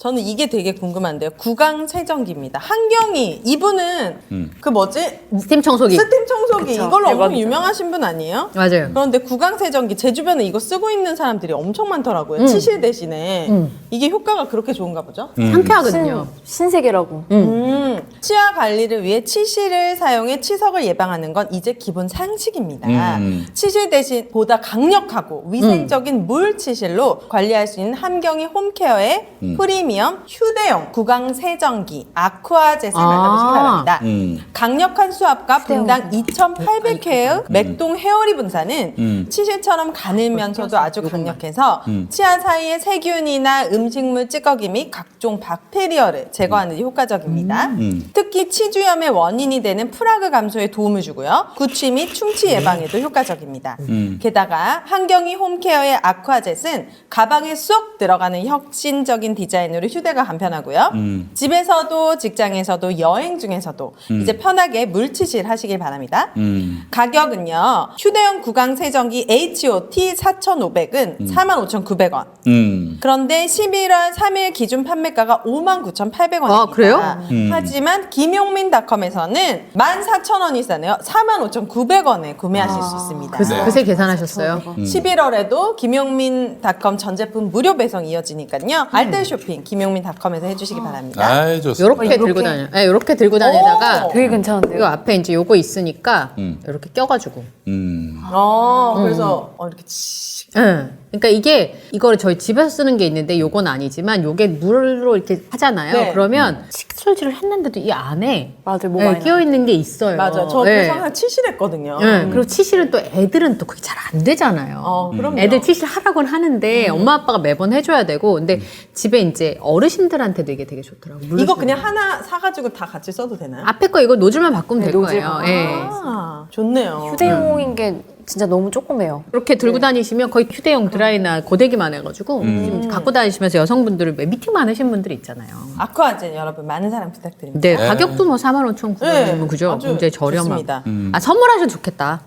저는 이게 되게 궁금한데요. 구강세정기입니다. 한경이 이분은 그 뭐지? 스팀 청소기. 스팀 청소기 그쵸. 이걸로 엄청 대박이죠. 유명하신 분 아니에요? 맞아요. 그런데 구강세정기 제 주변에 이거 쓰고 있는 사람들이 엄청 많더라고요. 치실 대신에 이게 효과가 그렇게 좋은가 보죠? 상쾌하거든요. 신세계라고. 치아 관리를 위해 치실을 사용해 치석을 예방하는 건 이제 기본 상식입니다. 치실 대신 보다 강력하고 위생적인 물 치실로 관리할 수 있는 함경이 홈케어의 프리미엄 휴대용 구강 세정기 아쿠아젯을 만나보시기 바랍니다. 강력한 수압과 분당 2,800회의 맥동 헤어리 분사는 치실처럼 가늘면서도 아주 강력해서 치아 사이의 세균이나 음식물 찌꺼기 및 각종 박테리아를 제거하는 데 효과적입니다. 특히 치주염의 원인이 되는 프라그 감소에 도움을 주고요. 구취 및 충치 예방에도 효과적입니다. 게다가 한경이 홈케어의 아쿠아젯은 가방에 쏙 들어가는 혁신적인 디자인으로 휴대가 간편하고요. 집에서도 직장에서도 여행 중에서도 이제 편하게 물치실 하시길 바랍니다. 가격은요. 휴대용 구강 세정기 HOT 4,500은 45,900원. 그런데 11월 3일 기준 판매가가 59,800원입니다. 아, 그래요? 하지만 김용민닷컴에서는 14,000원이 싸네요. 45,900원에 구매하실 수 있습니다. 그새 계산하셨어요? 11월에도 김용민닷컴 전 제품 무료 배송 이어지니까요. 알뜰 쇼핑 김용민닷컴에서 해주시기 바랍니다. 아이, 좋습니다. 요렇게 들고 다녀. 네, 요렇게 들고 다니다가 오! 되게 괜찮은데요? 요 앞에 이제 요거 있으니까 이렇게 껴가지고. 그래서 이렇게 치. 네. 그러니까 이거를 저희 집에서 쓰는 게 있는데 요건 아니지만 요게 물로 이렇게 하잖아요. 네. 그러면 칫솔질을 했는데도 이 안에 맞아요. 뭐 네, 많이 끼어 있는 게 있어요. 맞아요. 저 네. 그래서 항상 치실했거든요. 네. 그리고 치실은 또 애들은 또 그게 잘 안 되잖아요. 그럼요. 애들 치실 하라고는 하는데 엄마 아빠가 매번 해줘야 되고 근데 집에 이제 어르신들한테도 이게 되게 좋더라고요. 이거 물로 그냥 하나 사가지고 다 같이 써도 되나요? 앞에 거 이거 노즐만 바꾸면 될 노즐 거예요. 바꿔. 예. 좋네요. 휴대용인 게 진짜 너무 조그매요. 이렇게 들고 다니시면 거의 휴대용 드라이나 고데기만 해가지고 지금 갖고 다니시면서 여성분들은 왜 미팅 많으신 분들이 있잖아요. 아쿠아젯 여러분 많은 사랑 부탁드립니다. 네, 가격도 뭐 45,900원이면 그죠? 아주 굉장히 저렴하고. 좋습니다. 아, 선물하셔도 좋겠다.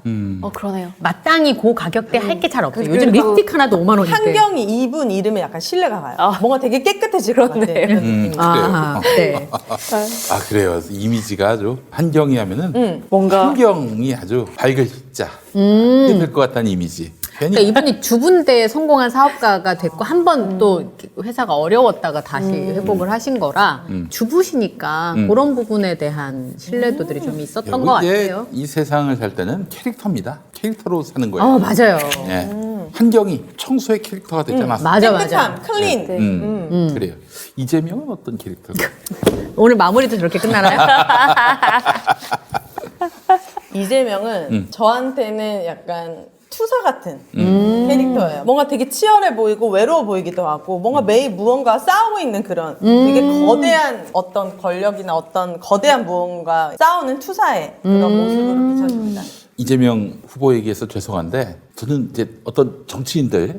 그러네요. 마땅히 그 가격대 할 게 잘 없어요. 요즘 그리고 립스틱 하나도 5만 원인데. 한경이 이분 이름에 약간 신뢰가 가요. 뭔가 되게 깨끗해질 것 같아요. 그런 느낌이. 아, 네. 아, 그래요. 이미지가 아주 한경이 하면은 뭔가 한경이 아주 밝을 자 될것 같다는 이미지. 괜히 그러니까 이분이 주분대에 성공한 사업가가 됐고 한 번 또 회사가 어려웠다가 다시 회복을 하신 거라 주부시니까 그런 부분에 대한 신뢰도들이 좀 있었던 것 이제 같아요. 이 세상을 살 때는 캐릭터입니다. 캐릭터로 사는 거예요. 맞아요. 예. 한경이 청소의 캐릭터가 되지 않았어요. 맞아. 깨끗함, 클린. 그래요. 이재명은 어떤 캐릭터가? 오늘 마무리도 저렇게 끝나나요? 이재명은 저한테는 약간 투사 같은 캐릭터예요. 뭔가 되게 치열해 보이고 외로워 보이기도 하고 뭔가 매일 무언가 싸우고 있는 그런 되게 거대한 어떤 권력이나 어떤 거대한 무언가 싸우는 투사의 그런 모습으로 비춰집니다. 이재명 후보에게서 죄송한데 저는 이제 어떤 정치인들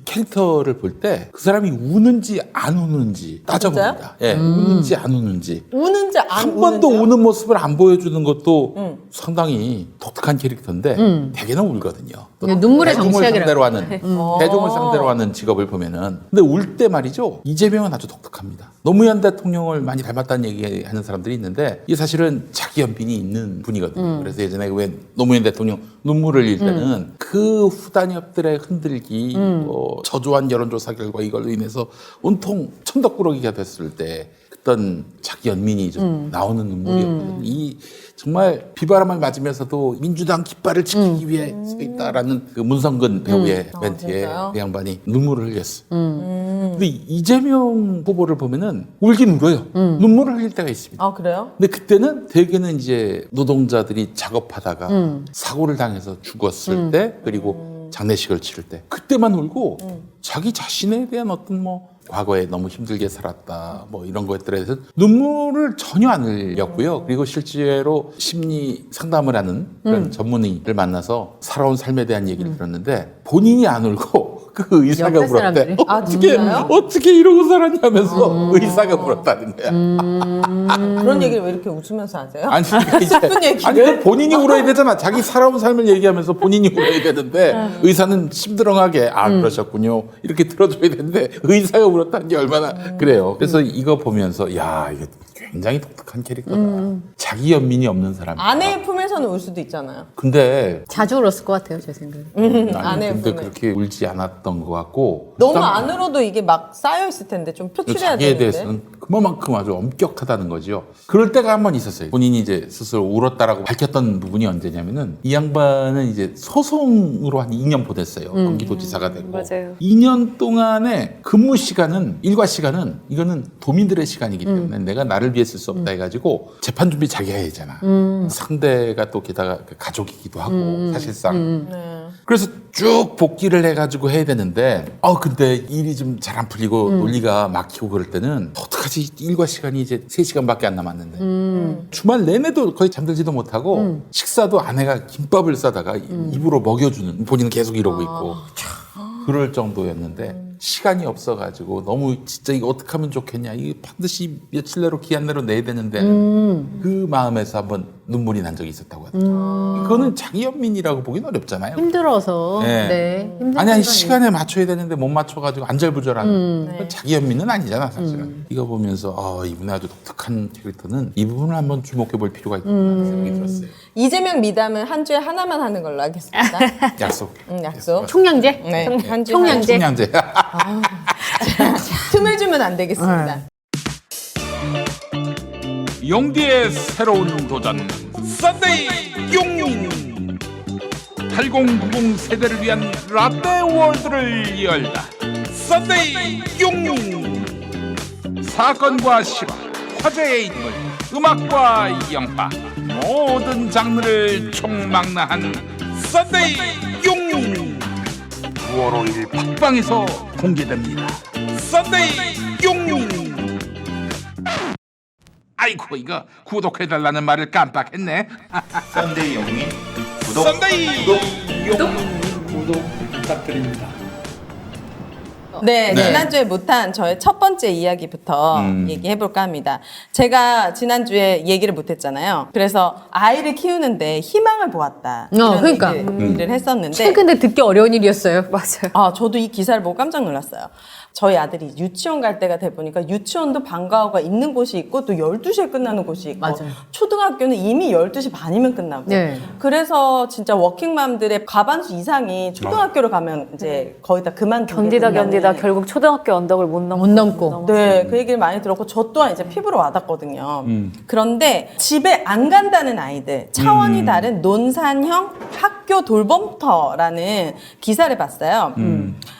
캐릭터를 볼 때 그 사람이 우는지 안 우는지 따져봅니다. 예, 우는지 안 우는지. 우는지 안 한 우는지 번도 우는 모습을 안 보여주는 것도 상당히 독특한 캐릭터인데 대개는 울거든요. 또 눈물의 대중을 정치학이라고. 상대로 하는 대중을 상대로 하는 직업을 보면은 근데 울 때 말이죠. 이재명은 아주 독특합니다. 노무현 대통령을 많이 닮았다는 얘기하는 사람들이 있는데 이게 사실은 자기 연빈이 있는 분이거든요. 그래서 예전에 왜 노무현 대통령 눈물을 흘릴 때는 그 후단협들의 흔들기, 저조한 여론조사 결과 이걸로 인해서 온통 천덕꾸러기가 됐을 때 어떤 자기 연민이 좀 나오는 눈물이었거든요. 이 정말 비바람을 맞으면서도 민주당 깃발을 지키기 위해 서 있다라는 그 문성근 배우의 멘트에 진짜요? 그 양반이 눈물을 흘렸어. 근데 이재명 후보를 보면은 울긴 울어요. 눈물을 흘릴 때가 있습니다. 아 그래요? 근데 그때는 대개는 이제 노동자들이 작업하다가 사고를 당해서 죽었을 때 그리고 장례식을 치를 때 그때만 울고 자기 자신에 대한 어떤 뭐 과거에 너무 힘들게 살았다 뭐 이런 것들에 대해서 눈물을 전혀 안 흘렸고요. 그리고 실제로 심리 상담을 하는 그런 전문의를 만나서 살아온 삶에 대한 얘기를 들었는데 본인이 안 울고 그 의사가 옆에 물었대. 사람들이? 아, 진짜요? 어떻게 이러고 살았냐면서 의사가 물었다는 거야. 그런 얘기를 왜 이렇게 웃으면서 하세요? 아니, 이제, 슬픈 얘기를? 아니, 그 본인이 울어야 되잖아. 자기 살아온 삶을 얘기하면서 본인이 울어야 되는데 의사는 심드렁하게 그러셨군요. 이렇게 들어줘야 되는데 의사가 울었다는 게 얼마나 그래요. 그래서 이거 보면서 야, 이게 굉장히 독특한 캐릭터다. 자기 연민이 없는 사람. 아내의 품에서는 울 수도 있잖아요. 근데 자주 울었을 것 같아요, 제 생각에. 아니, 아내의 근데 품에. 그렇게 울지 않았던 것 같고 너무 일단 안으로도 이게 막 쌓여 있을 텐데 좀 표출해야 자기에 되는데. 대해서는 그만큼 아주 엄격하다는 거죠. 그럴 때가 한 번 있었어요. 본인이 이제 스스로 울었다라고 밝혔던 부분이 언제냐면은 이 양반은 이제 소송으로 한 2년 보냈어요. 경기도지사가 되고. 맞아요. 2년 동안의 근무 시간은 일과 시간은 이거는 도민들의 시간이기 때문에 내가 나를 위해 쓸 수 없다 해가지고 재판 준비 자기가 해야 되잖아. 상대가 또 게다가 가족이기도 하고 사실상. 네. 그래서 쭉 복귀를 해가지고 해야 되는데, 근데 일이 좀 잘 안 풀리고 논리가 막히고 그럴 때는 어떡하지? 일과 시간이 이제 3시간밖에 안 남았는데. 주말 내내도 거의 잠들지도 못하고 식사도 아내가 김밥을 싸다가 입으로 먹여주는 본인은 계속 이러고 있고. 그럴 정도였는데 시간이 없어가지고 너무 진짜 이거 어떻게 하면 좋겠냐. 이게 반드시 며칠 내로 기한 내로 내야 되는데 그 마음에서 한번 눈물이 난 적이 있었다고 하더라고요. 그거는 자기 연민이라고 보기는 어렵잖아요. 힘들어서. 네. 네. 힘든 아니 순간이 시간에 맞춰야 되는데 못 맞춰가지고 안절부절하는 그건 자기 연민은 아니잖아 사실은. 이거 보면서 이분의 아주 독특한 캐릭터는 이 부분을 한번 주목해 볼 필요가 있다는 생각이 들었어요. 이재명 미담은 한 주에 하나만 하는 걸로 하겠습니다. 약속. 약속. 총량제? 네. 한 주에 총량제? 총량제. 틈을 주면 안 되겠습니다. 용디의 새로운 도전 썬데이 용인 8090 세대를 위한 라떼 월드를 열다. 썬데이 용인 사건과 실화, 화제의 인물, 음악과 영화 모든 장르를 총망라한 썬데이 용인 9월 5일 팟빵에서 공개됩니다. 썬데이 용인. 아이고 이거 구독해달라는 말을 깜빡했네. 썬데이 영민 구독 썬데이 구독 부탁드립니다. 네, 네. 지난주에 못한 저의 첫 번째 이야기부터 얘기해볼까 합니다. 제가 지난주에 얘기를 못했잖아요. 그래서 아이를 키우는데 희망을 보았다. 이런 그러니까. 얘기를 했었는데 최근에 듣기 어려운 일이었어요. 맞아요. 저도 이 기사를 보고 깜짝 놀랐어요. 저희 아들이 유치원 갈 때가 돼 보니까 유치원도 방과후가 있는 곳이 있고 또 12시에 끝나는 곳이 있고 맞아요. 초등학교는 이미 12시 반이면 끝나고 네. 그래서 진짜 워킹맘들의 과반수 이상이 초등학교를 가면 이제 거의 다 그만두게 견디다 된다는 견디다 결국 초등학교 언덕을 못 넘고. 못 넘고. 네, 그 얘기를 많이 들었고 저 또한 이제 피부로 와닿거든요. 그런데 집에 안 간다는 아이들 차원이 다른 논산형 학교 돌봄터라는 기사를 봤어요.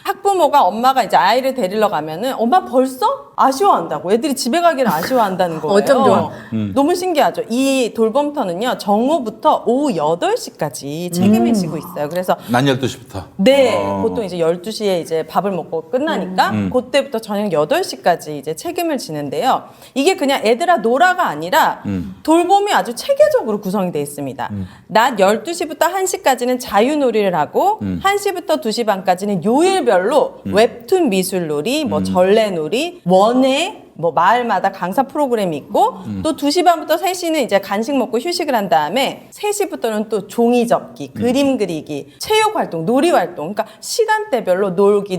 학부모가 엄마가 이제 아이를 데리러 가면은 엄마 벌써 아쉬워한다고 애들이 집에 가기를 아쉬워한다는 거예요. 어쩜 좋아. 너무 신기하죠. 이 돌봄터는요 정오부터 오후 8시까지 책임을 지고 있어요. 그래서 난 12시부터. 네, 보통 이제 12시에 이제 밥을 먹고 끝나니까 그때부터 저녁 8시까지 이제 책임을 지는데요. 이게 그냥 애들아 놀아가 아니라 돌봄이 아주 체계적으로 구성이 되어 있습니다. 낮 12시부터 1시까지는 자유놀이를 하고 1시부터 2시 반까지는 요일별로 웹툰 미술놀이, 뭐 전래놀이, 원예, 뭐 마을마다 강사 프로그램이 있고 또 2시 반부터 3시는 이제 간식 먹고 휴식을 한 다음에 3시부터는 또 종이 접기, 그림 그리기, 체육 활동, 놀이 활동. 그러니까 시간대별로 놀기,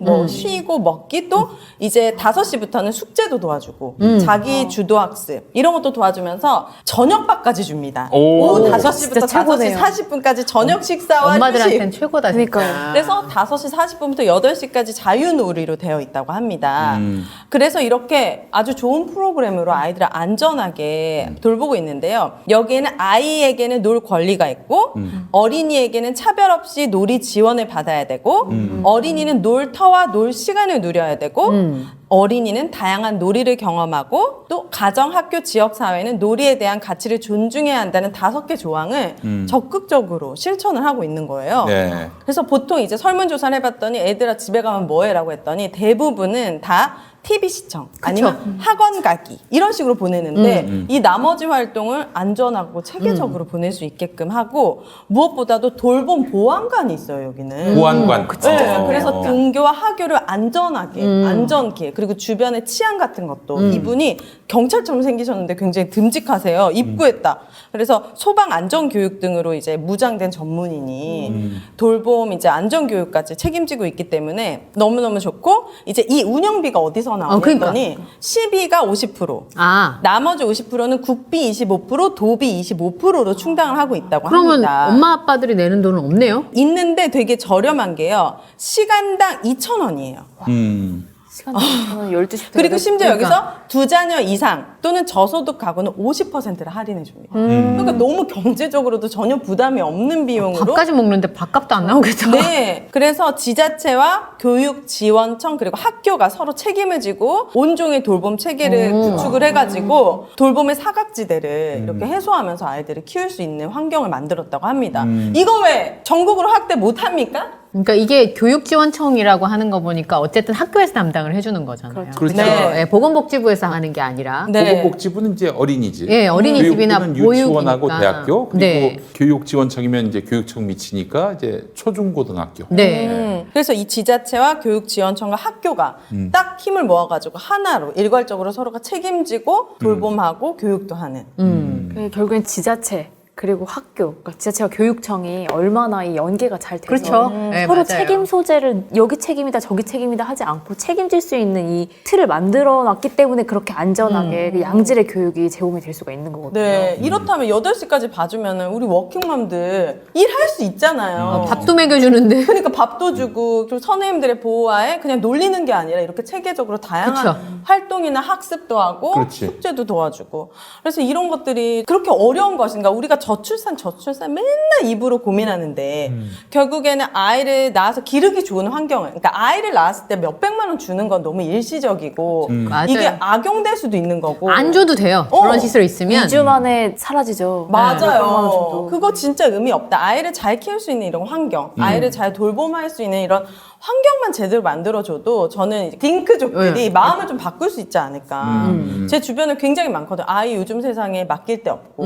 뭐 쉬고 먹기 또 이제 5시부터는 숙제도 도와주고 자기 주도 학습 이런 것도 도와주면서 저녁밥까지 줍니다. 오후 5시부터 진짜 5시 최고네요. 40분까지 저녁 식사와 엄마들한테는 휴식. 최고다. 진짜. 그러니까요. 그래서 5시 40분부터 8시까지 자유놀이로 되어 있다고 합니다. 그래서 이렇게 아주 좋은 프로그램으로 아이들을 안전하게 돌보고 있는데요. 여기에는 아이에게는 놀 권리가 있고 어린이에게는 차별 없이 놀이 지원을 받아야 되고 어린이는 놀터와 놀 시간을 누려야 되고 어린이는 다양한 놀이를 경험하고 또 가정, 학교, 지역, 사회는 놀이에 대한 가치를 존중해야 한다는 5개 조항을 적극적으로 실천을 하고 있는 거예요. 네. 그래서 보통 이제 설문조사를 해봤더니 애들아 집에 가면 뭐해? 라고 했더니 대부분은 다 TV 시청 아니면 학원 가기 이런 식으로 보내는데 이 나머지 활동을 안전하고 체계적으로 보낼 수 있게끔 하고 무엇보다도 돌봄 보안관이 있어요 여기는. 보안관. 네, 그래서 등교와 하교를 안전하게 안전기에 그리고 주변의 치안 같은 것도 이분이 경찰처럼 생기셨는데 굉장히 듬직하세요. 입구했다. 그래서 소방 안전 교육 등으로 이제 무장된 전문인이 돌봄 이제 안전 교육까지 책임지고 있기 때문에 너무너무 좋고 이제 이 운영비가 어디서 나오냐 그러니까. 했더니 시비가 50%, 아, 나머지 50%는 국비 25%, 도비 25%로 충당을 하고 있다고 그러면 합니다. 엄마 아빠들이 내는 돈은 없네요? 있는데 되게 저렴한 게요. 시간당 2,000원이에요. 시간 저는 12시부터 그리고 8시. 심지어 그러니까. 여기서 2자녀 이상 또는 저소득 가구는 50%를 할인해 줍니다. 그러니까 너무 경제적으로도 전혀 부담이 없는 비용으로 밥까지 먹는데 밥값도 안 나오겠죠? 네. 그래서 지자체와 교육지원청 그리고 학교가 서로 책임을 지고 온종일 돌봄 체계를 구축을 해가지고 돌봄의 사각지대를 이렇게 해소하면서 아이들을 키울 수 있는 환경을 만들었다고 합니다. 이거 왜 전국으로 확대 못 합니까? 그러니까 이게 교육지원청이라고 하는 거 보니까 어쨌든 학교에서 담당을 해주는 거잖아요. 그렇죠. 네. 예, 보건복지부에서 하는 게 아니라. 네. 보건복지부는 이제 어린이집. 예, 어린이집이나 교육부는 유치원하고 보육이니까. 대학교 그리고 네. 교육지원청이면 이제 교육청 미치니까 이제 초중고등학교. 네. 그래서 이 지자체와 교육지원청과 학교가 딱 힘을 모아가지고 하나로 일괄적으로 서로가 책임지고 돌봄하고 교육도 하는. 결국엔 지자체 그리고 학교, 그러니까 지자체와 교육청이 얼마나 이 연계가 잘 돼서 그렇죠. 네, 서로 맞아요. 책임 소재를 여기 책임이다 저기 책임이다 하지 않고 책임질 수 있는 이 틀을 만들어 놨기 때문에 그렇게 안전하게 그 양질의 교육이 제공이 될 수가 있는 거거든요. 네. 이렇다면 8시까지 봐주면 우리 워킹맘들 일할 수 있잖아요. 밥도 먹여주는데. 그러니까 밥도 주고 그리고 선생님들의 보호하에 그냥 놀리는 게 아니라 이렇게 체계적으로 다양한 그쵸. 활동이나 학습도 하고 그렇지. 숙제도 도와주고 그래서 이런 것들이 그렇게 어려운 것인가 우리가 저출산 맨날 입으로 고민하는데 결국에는 아이를 낳아서 기르기 좋은 환경을 그러니까 아이를 낳았을 때 몇백만 원 주는 건 너무 일시적이고 맞아요. 이게 악용될 수도 있는 거고 안 줘도 돼요. 어. 그런 시설 있으면. 2주 만에 사라지죠. 맞아요. 몇백만 원 줘도. 그거 진짜 의미 없다. 아이를 잘 키울 수 있는 이런 환경, 아이를 잘 돌봄할 수 있는 이런 환경만 제대로 만들어줘도 저는 이제 딩크족들이 마음을 좀 바꿀 수 있지 않을까. 제 주변에 굉장히 많거든요. 아이 요즘 세상에 맡길 데 없고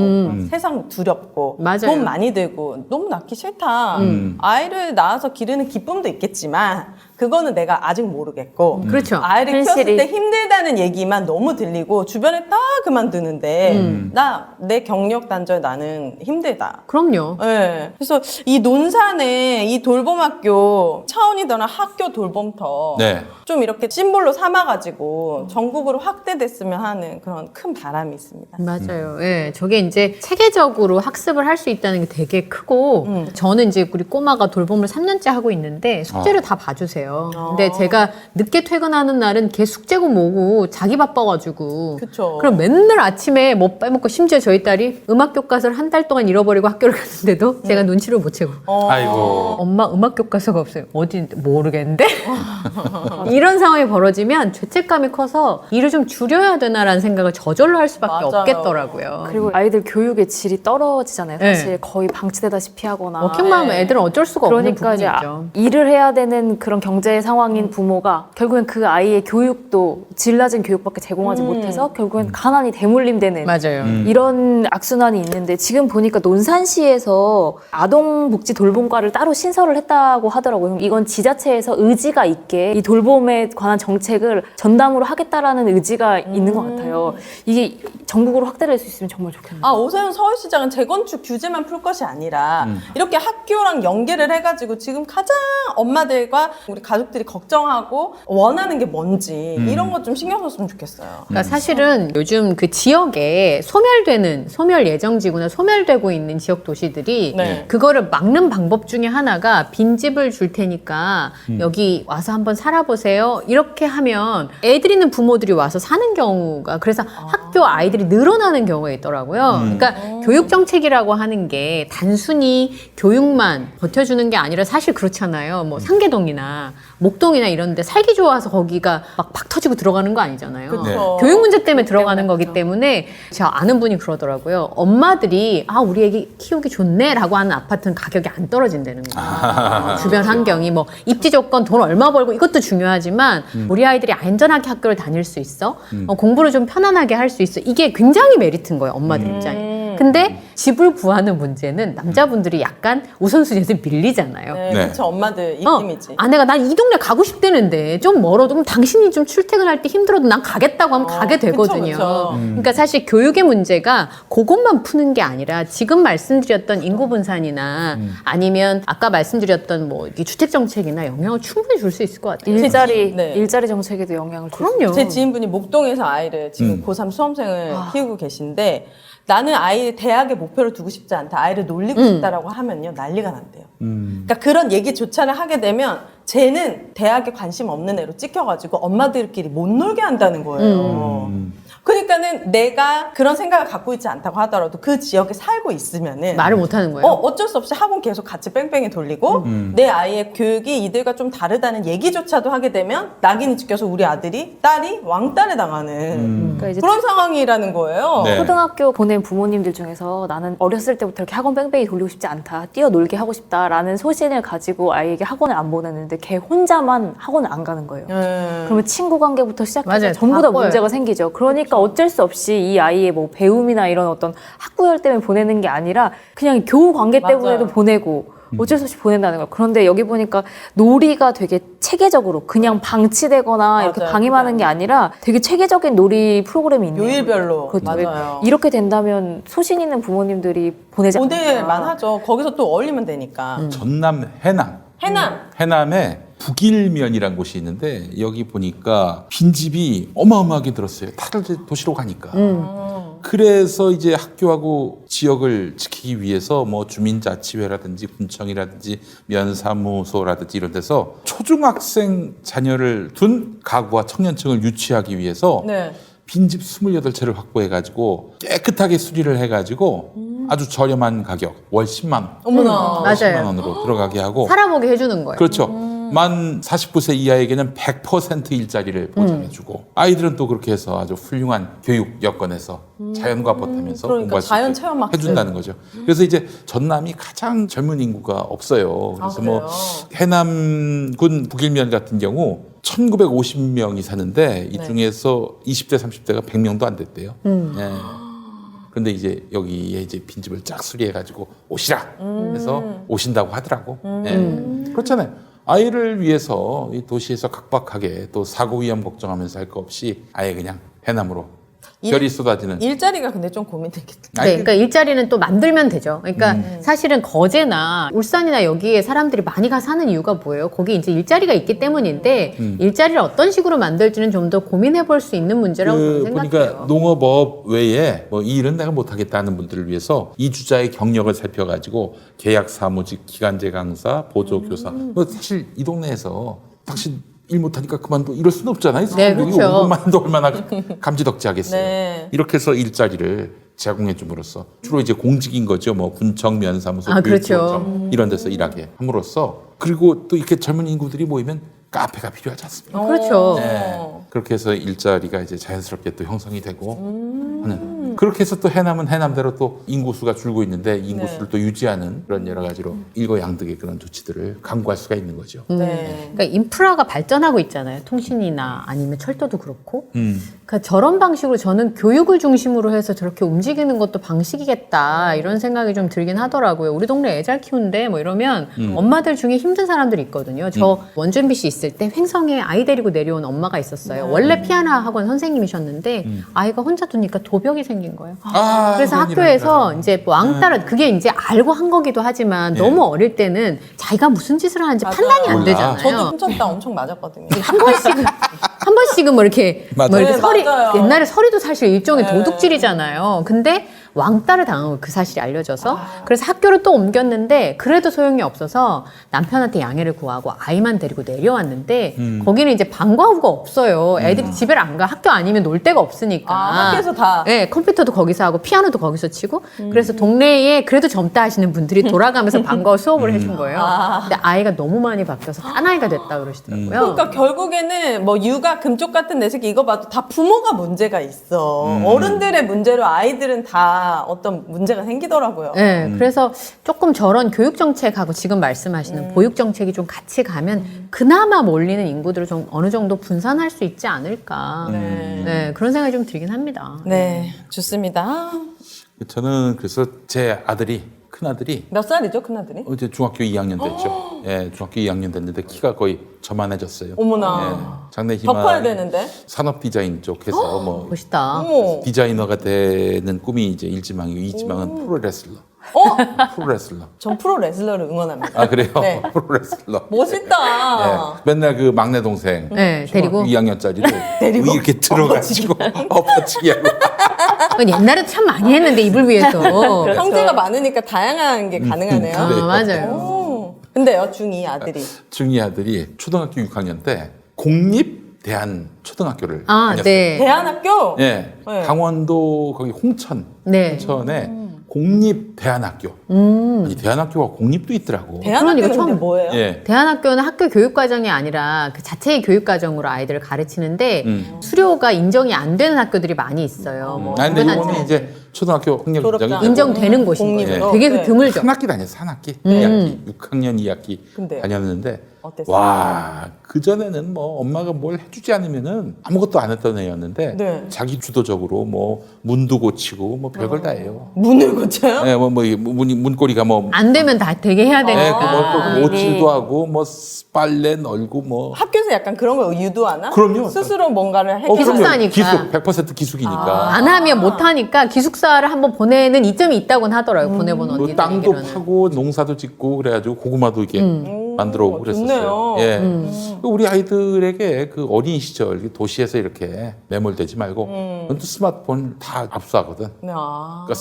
세상 두렵고 맞아요. 돈 많이 들고 너무 낳기 싫다. 아이를 낳아서 기르는 기쁨도 있겠지만 그거는 내가 아직 모르겠고 그렇죠. 아이를 현실이. 키웠을 때 힘들다는 얘기만 너무 들리고 주변에 다 그만두는데 나 내 경력 단절 나는 힘들다. 그럼요. 네. 그래서 이 논산에 이 돌봄학교 차원이더나 학교 돌봄터 네. 좀 이렇게 심볼로 삼아가지고 전국으로 확대됐으면 하는 그런 큰 바람이 있습니다. 맞아요. 예, 저게 이제 체계적으로 학습을 할 수 있다는 게 되게 크고, 저는 이제 우리 꼬마가 돌봄을 3년째 하고 있는데, 숙제를 다 봐주세요. 근데 제가 늦게 퇴근하는 날은 걔 숙제고 뭐고 자기 바빠가지고. 그쵸. 그럼 맨날 아침에 뭐 빼먹고, 심지어 저희 딸이 음악 교과서를 한 달 동안 잃어버리고 학교를 갔는데도 제가 눈치를 못 채고. 아이고. 엄마 음악 교과서가 없어요. 어디 모르겠는데? 이런 상황이 벌어지면 죄책감이 커서 일을 좀 줄여야 되나라는 생각을 저절로 할 수밖에 맞아요. 없겠더라고요. 그리고 아이들 교육의 질이 떨어지잖아요. 사실 네. 거의 방치되다시피 하거나. 워킹맘 애들은 어쩔 수가 없는 그러니까 이제 부분이죠. 일을 해야 되는 그런 경제 상황인 부모가 결국엔 그 아이의 교육도 질 낮은 교육밖에 제공하지 못해서 결국엔 가난이 대물림되는 맞아요. 이런 악순환이 있는데 지금 보니까 논산시에서 아동복지 돌봄과를 따로 신설을 했다고 하더라고요. 이건 지자체에서 의지가 있게 이 돌봄에 관한 정책을 전담으로 하겠다라는 의지가 있는 것 같아요. 이게 전국으로 확대될 수 있으면 정말 좋겠네요. 아, 오세훈 서울시장은 재건축 규제만 풀 것이 아니라 이렇게 학교랑 연계를 해가지고 지금 가장 엄마들과 우리 가족들이 걱정하고 원하는 게 뭔지 이런 것 좀 신경 썼으면 좋겠어요. 그러니까 사실은 요즘 그 지역에 소멸 예정지구나 소멸되고 있는 지역 도시들이 네. 그거를 막는 방법 중에 하나가 빈집을 줄 테니까 여기 와서 한번 살아보세요. 이렇게 하면 애들 있는 부모들이 와서 사는 경우가 그래서 학교 아이들이 늘어나는 경우가 있더라고요. 그러니까 교육 정책이라고 하는 게 단순히 교육만 버텨주는 게 아니라 사실 그렇잖아요. 뭐 상계동이나 목동이나 이런 데 살기 좋아서 거기가 막 박 터지고 들어가는 거 아니잖아요. 그쵸. 교육 문제 때문에 들어가는 거기 때문에 제가 아는 분이 그러더라고요. 엄마들이 우리 애기 키우기 좋네라고 하는 아파트는 가격이 안 떨어진다는 거예요. 주변 환경이 뭐 입지 조건, 돈 얼마 벌고 이것도 중요하지만 우리 아이들이 안전하게 학교를 다닐 수 있어, 공부를 좀 편안하게 할 수 있어. 이게 굉장히 메리트인 거예요, 엄마들 입장에. 근데 집을 구하는 문제는 남자분들이 약간 우선순위에서 밀리잖아요. 네, 네. 그쵸. 엄마들 입김이지. 아내가 난 이 동네 가고 싶다는데 좀 멀어도 그럼 당신이 좀 출퇴근할 때 힘들어도 난 가겠다고 하면 가게 되거든요. 그쵸. 그러니까 사실 교육의 문제가 그것만 푸는 게 아니라 지금 말씀드렸던 인구 분산이나 아니면 아까 말씀드렸던 뭐 이 주택 정책이나 영향을 충분히 줄 수 있을 것 같아요. 네. 일자리 정책에도 영향을 줄 수 그럼요. 제 지인분이 목동에서 아이를 지금 고3 수험생을 키우고 계신데 나는 아이를 대학에 목표로 두고 싶지 않다. 아이를 놀리고 싶다라고 하면요. 난리가 난대요. 그러니까 그런 얘기조차를 하게 되면 쟤는 대학에 관심 없는 애로 찍혀가지고 엄마들끼리 못 놀게 한다는 거예요. 그러니까는 내가 그런 생각을 갖고 있지 않다고 하더라도 그 지역에 살고 있으면은 말을 못 하는 거예요. 어쩔 수 없이 학원 계속 같이 뺑뺑이 돌리고 내 아이의 교육이 이들과 좀 다르다는 얘기조차도 하게 되면 낙인이 찍혀서 우리 아들이 딸이 왕따를 당하는 그러니까 이제 그런 상황이라는 거예요. 네. 초등학교 보낸 부모님들 중에서 나는 어렸을 때부터 이렇게 학원 뺑뺑이 돌리고 싶지 않다, 뛰어놀게 하고 싶다라는 소신을 가지고 아이에게 학원을 안 보냈는데 걔 혼자만 학원을 안 가는 거예요. 그러면 친구 관계부터 시작해서 맞아요. 전부 다 다 꼬여요. 문제가 생기죠. 그러니까 어쩔 수 없이 이 아이의 뭐 배움이나 이런 어떤 학구열 때문에 보내는 게 아니라 그냥 교우 관계 때문에도 맞아요. 보내고 어쩔 수 없이 보낸다는 거예요. 그런데 여기 보니까 놀이가 되게 체계적으로 그냥 방치되거나 이렇게 맞아요. 방임하는 게 아니라 되게 체계적인 놀이 프로그램이 있는 요일별로. 그렇죠. 맞아요. 이렇게 된다면 소신 있는 부모님들이 보내지 보낼만 않을까. 하죠. 거기서 또 어울리면 되니까. 전남 해남. 해남에 북일면이라는 곳이 있는데 여기 보니까 빈집이 어마어마하게 들었어요. 다들 이제 도시로 가니까. 그래서 이제 학교하고 지역을 지키기 위해서 뭐 주민자치회라든지 군청이라든지 면사무소라든지 이런 데서 초중학생 자녀를 둔 가구와 청년층을 유치하기 위해서 네. 빈집 28채를 확보해가지고 깨끗하게 수리를 해가지고 아주 저렴한 가격, 월 10만 원. 어머나. 맞아요. 10만 원으로 들어가게 하고. 살아보게 해주는 거예요. 그렇죠. 만 49세 이하에게는 100% 일자리를 보장해주고 아이들은 또 그렇게 해서 아주 훌륭한 교육 여건에서 자연과 벗하면서 그러니까 공부할 수 자연 있게 체험 학습. 해준다는 거죠. 그래서 이제 전남이 가장 젊은 인구가 없어요. 그래서 뭐 그래요? 해남군 북일면 같은 경우 1950명이 사는데 이 네. 중에서 20대 30대가 100명도 안 됐대요. 예. 근데 이제 여기에 이제 빈집을 쫙 수리해가지고 오시라 해서 오신다고 하더라고. 예. 그렇잖아요. 아이를 위해서 이 도시에서 각박하게 또 사고 위험 걱정하면서 할 거 없이 아예 그냥 해남으로 별이 쏟아지는. 일자리가 근데 좀 고민되겠다. 네, 그러니까 일자리는 또 만들면 되죠. 그러니까 사실은 거제나 울산이나 여기에 사람들이 많이 가 사는 이유가 뭐예요? 거기 이제 일자리가 있기 때문인데 일자리를 어떤 식으로 만들지는 좀 더 고민해 볼 수 있는 문제라고 저는 생각해요. 보니까 농업업 외에 뭐 이 일은 내가 못하겠다 하는 분들을 위해서 이주자의 경력을 살펴가지고 계약 사무직, 기간제 강사, 보조 교사. 뭐 사실 이 동네에서 당신 일 못하니까 그만둬 이럴 수는 없잖아요. 네, 여기 그렇죠. 5분만 더 얼마나 감지덕지 하겠어요. 네. 이렇게 해서 일자리를 제공해 줌으로써 주로 이제 공직인 거죠. 뭐 군청, 면사무소, 그렇죠. 교육청 이런 데서 일하게 함으로써 그리고 또 이렇게 젊은 인구들이 모이면 카페가 필요하지 않습니까? 그렇죠. 네. 그렇게 해서 일자리가 이제 자연스럽게 또 형성이 되고 하는. 그렇게 해서 또 해남은 해남대로 또 인구수가 줄고 있는데 인구수를 또 유지하는 그런 여러 가지로 일거양득의 그런 조치들을 강구할 수가 있는 거죠. 네. 그러니까 인프라가 발전하고 있잖아요. 통신이나 아니면 철도도 그렇고. 음. 그러니까 저런 방식으로 저는 교육을 중심으로 해서 저렇게 움직이는 것도 방식이겠다 이런 생각이 좀 들긴 하더라고요. 우리 동네 애 잘 키운데 뭐 이러면 엄마들 중에 힘든 사람들이 있거든요. 저 원주민 씨 있을 때 횡성에 아이 데리고 내려온 엄마가 있었어요. 원래 피아노 학원 선생님이셨는데 아이가 혼자 두니까 도벽이 생긴 거예요. 그래서 그런 학교에서 일을 이제 뭐 왕따를 그게 이제 알고 한 거기도 하지만 너무 어릴 때는 자기가 무슨 짓을 하는지 맞아요. 판단이 안 몰라. 되잖아요. 저도 훔쳤다 엄청 맞았거든요. 한 번씩은 뭐 이렇게, 맞아요. 뭐 이렇게 네, 서리, 맞아요. 옛날에 서리도 사실 일종의 네. 도둑질이잖아요. 근데 왕따를 당한 거예요. 그 사실이 알려져서. 그래서 학교를 또 옮겼는데 그래도 소용이 없어서 남편한테 양해를 구하고 아이만 데리고 내려왔는데 거기는 이제 방과 후가 없어요. 애들이 집에 안 가. 학교 아니면 놀 데가 없으니까. 학교에서 다. 네, 컴퓨터도 거기서 하고 피아노도 거기서 치고 그래서 동네에 그래도 젊다 하시는 분들이 돌아가면서 방과 후 수업을 해준 거예요. 근데 아이가 너무 많이 바뀌어서 딴 아이가 됐다 그러시더라고요. 그러니까 결국에는 뭐 육아 금쪽 같은 내 새끼 이거 봐도 다 부모가 문제가 있어. 어른들의 문제로 아이들은 다 어떤 문제가 생기더라고요. 네, 그래서 조금 저런 교육 정책하고 지금 말씀하시는 보육 정책이 좀 같이 가면 그나마 몰리는 인구들을 좀 어느 정도 분산할 수 있지 않을까. 네, 그런 생각이 좀 들긴 합니다. 네, 좋습니다. 저는 그래서 제 아들이 큰 아들이 몇 살이죠, 큰아들이? 이제 중학교 2학년 됐죠. 예, 중학교 2학년 됐는데 키가 거의 저만해졌어요. 어머나. 예, 장래 더 커야 희망 되는데. 산업 디자인 쪽에서 뭐 멋있다. 어머. 디자이너가 되는 꿈이 이제 일지망이고 이지망은 프로레슬러. 프로레슬러. 전 프로 레슬러를 응원합니다. 아 그래요? 네. 프로레슬러. 멋있다. 예, 맨날 그 막내 동생 네, 데리고. 2학년짜리를 이렇게 들어가지고 엎어치기 하고. 옛날에 참 많이 했는데 이불 위에서. 형제가 많으니까 다양한 게 가능하네요. 아, 그래요. 맞아요. 오. 근데요, 중2 아들이. 중이 아들이 초등학교 6학년 때 공립 대한 초등학교를 아, 다녔어요. 네. 대안학교? 예, 네. 강원도 거기 홍천, 네. 홍천에 공립 대안학교. 아니 대안학교가 공립도 있더라고. 대안학교는 그러니까 근데 처음- 뭐예요? 예. 대안학교는 학교 교육과정이 아니라 그 자체의 교육과정으로 아이들을 가르치는데 수료가 인정이 안 되는 학교들이 많이 있어요. 뭐 아 근데 주변 이거는 이제 초등학교 학력 졸업장. 인정이 인정되는 곳인 공립으로? 거예요. 되게 네. 드물죠. 한 학기 다녔어, 한 학기. 2학기, 6학년 2학기 근데요? 다녔는데 어땠어요? 와, 그전에는 뭐 엄마가 뭘 해주지 않으면은 아무것도 안 했던 애였는데 네. 자기 주도적으로 뭐 문도 고치고 뭐 별걸 다 해요. 문을 고쳐요? 예, 뭐 문고리가 뭐 안 되면 다 되게 해야 예, 되니까. 그뭐 오칠도 하고 뭐 빨래 널고 뭐 학교에서 약간 그런 걸 유도하나? 그럼요. 스스로 뭔가를 해. 기숙사니까. 기숙 100% 기숙이니까. 안 하면 못 하니까 기숙사를 한번 보내는 이점이 있다고는 하더라고요. 보내본 뭐 언니들 땅도 얘기로는. 파고 농사도 짓고 그래가지고 고구마도 이렇게 만들어 오고 그랬었어요. 좋네요. 예. 우리 아이들에게 그 어린 시절 이렇게 도시에서 이렇게 매몰되지 말고 또 스마트폰 다 압수하거든. 아. 그러니까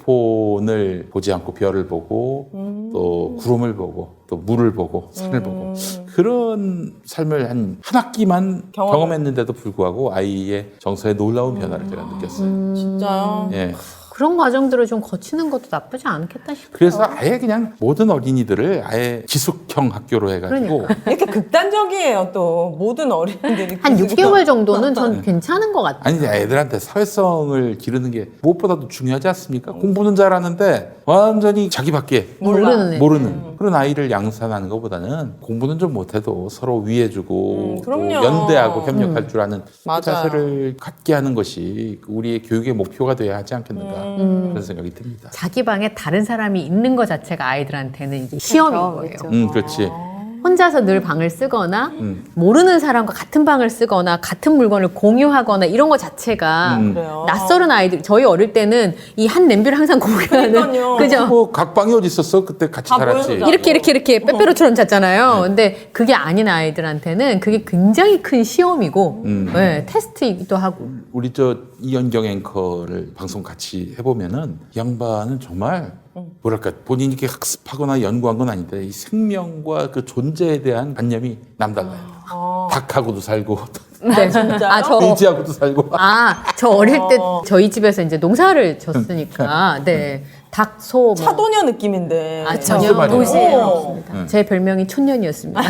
스마트폰을 보지 않고 별을 보고 또 구름을 보고 또 물을 보고 산을 보고 그런 삶을 한 학기만 경험했는데도 불구하고 아이의 정서에 놀라운 변화를 제가 느꼈어요. 진짜요? 예. 그런 과정들을 좀 거치는 것도 나쁘지 않겠다 싶어요. 그래서 아예 그냥 모든 어린이들을 아예 기숙형 학교로 해가지고 이렇게 극단적이에요, 또. 모든 어린이들이. 한 기숙사. 6개월 정도는 전 괜찮은 것 같아요. 아니 애들한테 사회성을 기르는 게 무엇보다도 중요하지 않습니까? 공부는 잘하는데 완전히 자기밖에 모르는 애. 모르는 그런 아이를 양산하는 것보다는 공부는 좀 못해도 서로 위해주고 또 그럼요. 연대하고 협력할 줄 아는 그 맞아요. 자세를 갖게 하는 것이 우리의 교육의 목표가 돼야 하지 않겠는가 그런 생각이 듭니다. 자기 방에 다른 사람이 있는 것 자체가 아이들한테는 이제 시험인 거예요. 그렇죠. 그렇지. 혼자서 늘 방을 쓰거나 모르는 사람과 같은 방을 쓰거나 같은 물건을 공유하거나 이런 것 자체가 그래요. 낯설은 아이들 저희 어릴 때는 이 한 냄비를 항상 공유하는 그러니까요. 그죠? 뭐 각 방이 어디 있었어? 그때 같이 다 살았지. 모여서 이렇게 빼빼로처럼 잤잖아요. 근데 그게 아닌 아이들한테는 그게 굉장히 큰 시험이고 네, 테스트이기도 하고 우리 저 이현경 앵커를 방송 같이 해보면은 이 양반은 정말 뭐랄까 본인이 이렇게 학습하거나 연구한 건 아닌데 이 생명과 그 존재에 대한 관념이 남달라요. 닭하고도 살고 네. 저 돼지하고도 살고. 저 어릴 때 저희 집에서 이제 농사를 졌으니까 네. 닭, 소, 뭐. 차도녀 느낌인데. 전혀 말이에요. 도시예요. 제 별명이 촌년이었습니다.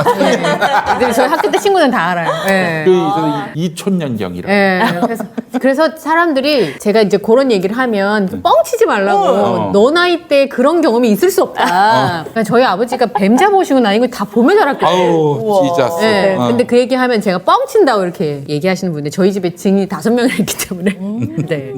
네. 저희 학교 때 친구들은 다 알아요. 네. 그래서 이촌년경이라고. 네. 그래서 사람들이 제가 이제 그런 얘기를 하면 뻥치지 말라고 너 나이 때 그런 경험이 있을 수 없다. 그러니까 저희 아버지가 뱀 잡아오시고 나이고 다 보며 자랐거든요. 아우 지자스. 네. 근데 그 얘기하면 제가 뻥친다고 이렇게 얘기하시는 분인데 저희 집에 증인이 5명이나 있기 때문에. 네.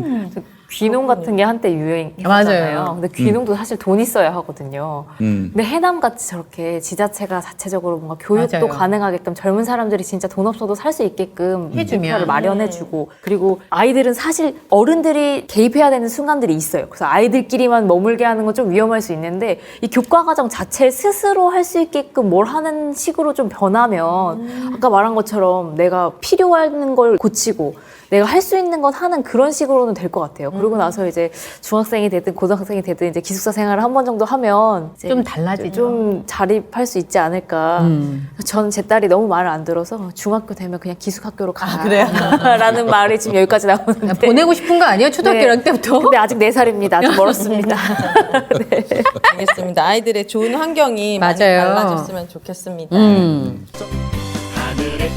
귀농 같은 게 한때 유행했잖아요. 맞아요. 근데 귀농도 사실 돈 있어야 하거든요. 음. 근데 해남같이 저렇게 지자체가 자체적으로 뭔가 교육도 맞아요. 가능하게끔 젊은 사람들이 진짜 돈 없어도 살 수 있게끔 해주면. 목표를 마련해주고 그리고 아이들은 사실 어른들이 개입해야 되는 순간들이 있어요. 그래서 아이들끼리만 머물게 하는 건 좀 위험할 수 있는데 이 교과 과정 자체를 스스로 할 수 있게끔 뭘 하는 식으로 좀 변하면 아까 말한 것처럼 내가 필요한 걸 고치고 내가 할 수 있는 것 하는 그런 식으로는 될 것 같아요. 그러고 나서 이제 중학생이 되든 고등학생이 되든 이제 기숙사 생활을 한 번 정도 하면 이제 좀 달라지죠. 좀 자립할 수 있지 않을까. 저는 제 딸이 너무 말을 안 들어서 중학교 되면 그냥 기숙학교로 가. 그래요? 라는 말이 지금 여기까지 나오는데. 보내고 싶은 거 아니에요? 초등학교 네. 1학년 때부터? 근데 아직 4살입니다. 아직 멀었습니다. 알겠습니다. 아이들의 좋은 환경이 많이 맞아요. 달라졌으면 좋겠습니다. 하늘의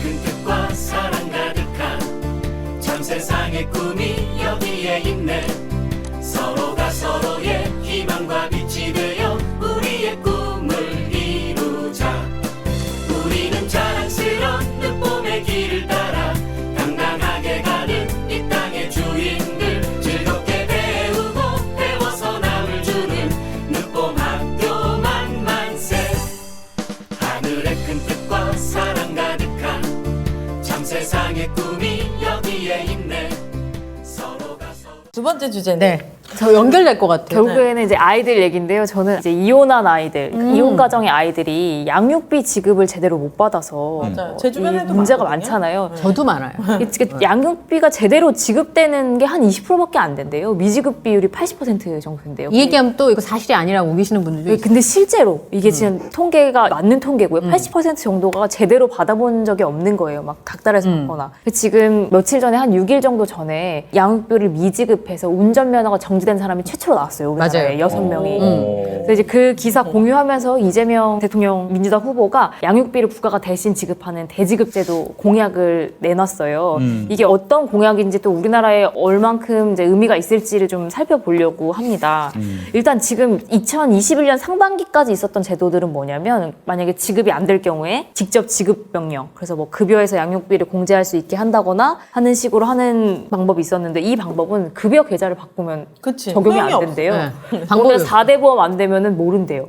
큰 뜻과 사랑 가득한 전 세상의 꿈이 여기에 있네. 서로가 서로의 희망과 빛이 되어 우리의 꿈을 이루자. 우리는 자랑스러운 늦봄의 길을 따라 당당하게 가는 이 땅의 주인들. 즐겁게 배우고 배워서 남을 주는 늦봄 학교 만만세. 하늘의 큰 뜻과 사랑 가득한 참 세상의 꿈이 여기에 있네. 서로가 서로. 두 번째 주제는 네. 저 연결될 것 같아요. 결국에는 이제 아이들 얘기인데요. 저는 이제 이혼한 아이들, 이혼 가정의 아이들이 양육비 지급을 제대로 못 받아서 맞아요. 제 주변에도 이 문제가 많거든요. 많잖아요. 저도 많아요. 이게 양육비가 제대로 지급되는 게 한 20%밖에 안 된대요. 미지급 비율이 80% 정도 된대요. 이 얘기하면 또 이거 사실이 아니라고 우기시는 분들도 있어요. 근데 실제로 이게 지금 통계가 맞는 통계고요. 80% 정도가 제대로 받아본 적이 없는 거예요. 막 닥달해서 받거나. 지금 며칠 전에 한 6일 정도 전에 양육비를 미지급해서 운전면허가 정지된 사람이 최초로 나왔어요. 우리나라에 맞아요. 6명이. 그래서 이제 그 기사 공유하면서 이재명 대통령 민주당 후보가 양육비를 국가가 대신 지급하는 대지급제도 공약을 내놨어요. 이게 어떤 공약인지 또 우리나라에 얼만큼 이제 의미가 있을지를 좀 살펴보려고 합니다. 일단 지금 2021년 상반기까지 있었던 제도들은 뭐냐면 만약에 지급이 안 될 경우에 직접 지급 명령, 그래서 뭐 급여에서 양육비를 공제할 수 있게 한다거나 하는 식으로 하는 방법이 있었는데 이 방법은 급여 계좌를 바꾸면 그치. 적용이 안 소용이 된대요. 네. 방법이 방법이 4대 보험 안 되면은 모른대요.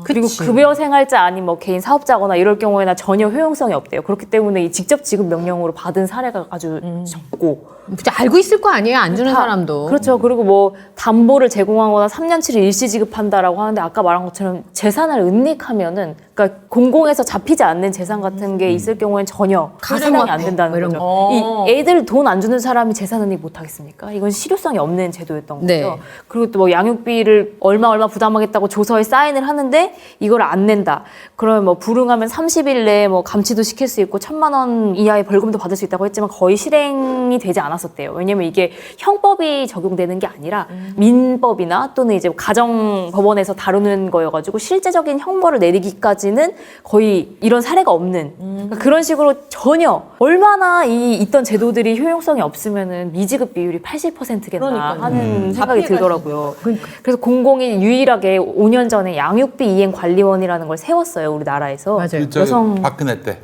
그리고 그치. 급여 생활자 아닌 뭐 개인 사업자거나 이럴 경우에나 전혀 효용성이 없대요. 그렇기 때문에 이 직접 지급 명령으로 받은 사례가 아주 적고. 진짜 알고 있을 거 아니에요? 안 주는 다- 사람도. 그렇죠. 그리고 뭐 담보를 제공하거나 3년치를 일시 지급한다라고 하는데 아까 말한 것처럼 재산을 은닉하면은 그러니까 공공에서 잡히지 않는 재산 같은 게 있을 경우엔 전혀 가상이 안 된다는 뭐 이런 거죠. 거. 이 애들 돈 안 주는 사람이 재산 은닉 못 하겠습니까? 이건 실효성이 없는 제도였던 거죠. 네. 그리고 또 뭐 양육비를 얼마 부담하겠다고 조서에 사인을 하는데 이걸 안 낸다. 그러면 뭐 불응하면 30일 내에 뭐 감치도 시킬 수 있고 1,000만 원 이하의 벌금도 받을 수 있다고 했지만 거의 실행이 되지 않았었대요. 왜냐면 이게 형법이 적용되는 게 아니라 민법이나 또는 이제 가정법원에서 다루는 거여가지고 실제적인 형벌을 내리기까지는 거의 이런 사례가 없는 그러니까 그런 식으로 전혀 얼마나 이 있던 제도들이 효용성이 없으면은 미지급 비율이 80%겠나 그러니까요. 하는 생각이 잡히기가 들더라고요. 그래서 공공이 유일하게 5년 전에 양육비 이행 관리원이라는 걸 세웠어요, 우리나라에서. 맞아요. 저 여성 박근혜 때.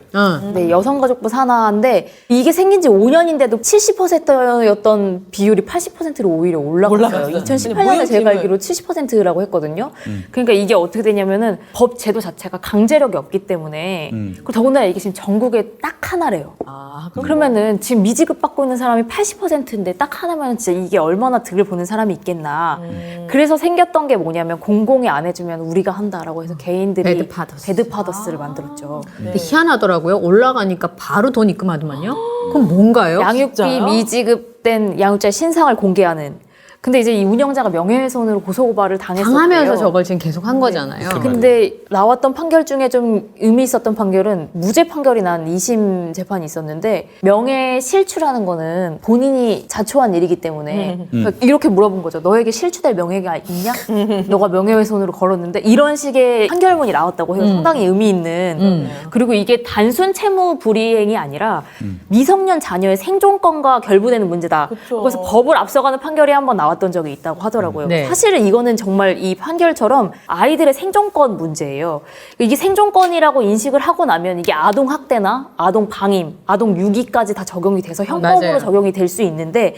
네, 여성가족부 산하인데 이게 생긴 지 5년인데도 70%였던 비율이 80%로 오히려 올라갔어요. 올라갔어요. 2018년에 제가 모욕심을. 알기로 70%라고 했거든요. 그러니까 이게 어떻게 되냐면은 법 제도 자체가 강제력이 없기 때문에 그리고 더군다나 이게 지금 전국에 딱 하나래요. 그러면은 지금 미지급 받고 있는 사람이 80%인데 딱 하나면 진짜 이게 얼마나 득을 보는 사람이 있겠나. 그래서 생겼던 게 뭐냐면 공공이 안 해주면 우리가 한다라고 해서 개인들이 배드파더스. 배드파더스를 만들었죠. 근데 희한하더라고요. 올라가니까 바로 돈 입금하더만요. 그럼 뭔가요? 양육비 진짜요? 미지급된 양육자의 신상을 공개하는. 근데 이제 이 운영자가 명예훼손으로 고소고발을 당했었대요. 당하면서 저걸 지금 계속 한 거잖아요. 근데 나왔던 판결 중에 좀 의미 있었던 판결은 무죄 판결이 난 2심 재판이 있었는데 명예 실추라는 거는 본인이 자초한 일이기 때문에 그러니까 이렇게 물어본 거죠. 너에게 실추될 명예가 있냐? 너가 명예훼손으로 걸었는데 이런 식의 판결문이 나왔다고 해요. 상당히 의미 있는. 그리고 이게 단순 채무 불이행이 아니라 미성년 자녀의 생존권과 결부되는 문제다. 그쵸. 그래서 법을 앞서가는 판결이 한번 나왔던 적이 있다고 하더라고요. 네. 사실은 이거는 정말 이 판결처럼 아이들의 생존권 문제예요. 이게 생존권이라고 인식을 하고 나면 이게 아동 학대나 아동 방임, 아동 유기까지 다 적용이 돼서 형법으로 맞아요. 적용이 될 수 있는데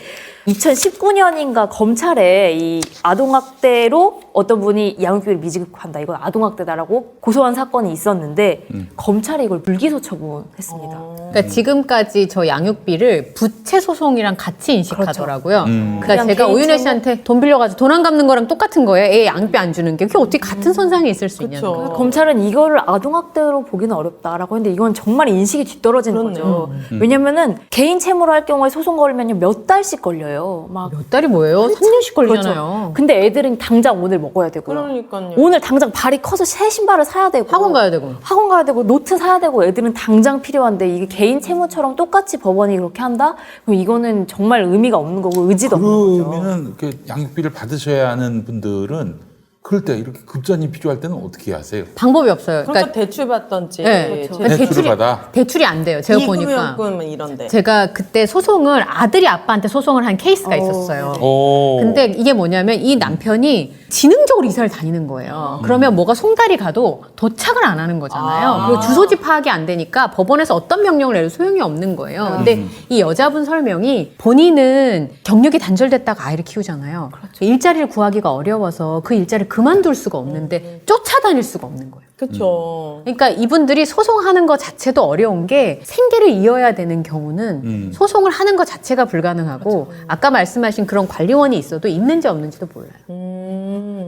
2019년인가 검찰에 이 아동 학대로 어떤 분이 양육비를 미지급한다, 이건 아동학대다라고 고소한 사건이 있었는데 검찰이 이걸 불기소 처분했습니다. 그러니까 지금까지 저 양육비를 부채 소송이랑 같이 인식하더라고요. 그러니까 그냥 제가 개인 오윤혜 채무? 씨한테 돈 빌려가지고 돈 안 갚는 거랑 똑같은 거예요. 애 양육비 안 주는 게. 그게 어떻게 같은 선상에 있을 수 있냐는 그쵸. 거예요. 검찰은 이거를 아동학대로 보기는 어렵다라고 했는데 이건 정말 인식이 뒤떨어지는 그렇네요. 거죠. 왜냐면은 개인 채무로 할 경우에 소송 걸면요 몇 달씩 걸려요. 막 몇 달이 뭐예요? 3년씩 걸리잖아요. 근데 애들은 당장 오늘 먹어야 되고요. 그러니까요. 오늘 당장 발이 커서 새 신발을 사야 되고 학원 가야 되고. 학원 가야 되고 노트 사야 되고 애들은 당장 필요한데 이게 개인 채무처럼 똑같이 법원이 그렇게 한다? 그럼 이거는 정말 의미가 없는 거고 의지도 없는 거죠. 그러면은 그 양육비를 받으셔야 하는 분들은 그럴 때 이렇게 급전이 필요할 때는 어떻게 하세요? 방법이 없어요. 그러니까 그러니까 대출 받던지 네. 제- 대출을 받아? 대출이 안 돼요. 제가 보니까. 이금융금 이런데. 제가 그때 소송을 아들이 아빠한테 소송을 한 케이스가 있었어요. 오. 근데 이게 뭐냐면 이 남편이 지능적으로 이사를 다니는 거예요. 그러면 뭐가 송달이 가도 도착을 안 하는 거잖아요. 그리고 주소지 파악이 안 되니까 법원에서 어떤 명령을 내도 소용이 없는 거예요. 근데 이 여자분 설명이 본인은 경력이 단절됐다가 아이를 키우잖아요. 일자리를 구하기가 어려워서 그 일자리를 그만둘 수가 없는데 쫓아다닐 수가 없는 거예요. 그렇죠. 그러니까 이분들이 소송하는 것 자체도 어려운 게 생계를 이어야 되는 경우는 소송을 하는 것 자체가 불가능하고 아까 말씀하신 그런 관리원이 있어도 있는지 없는지도 몰라요.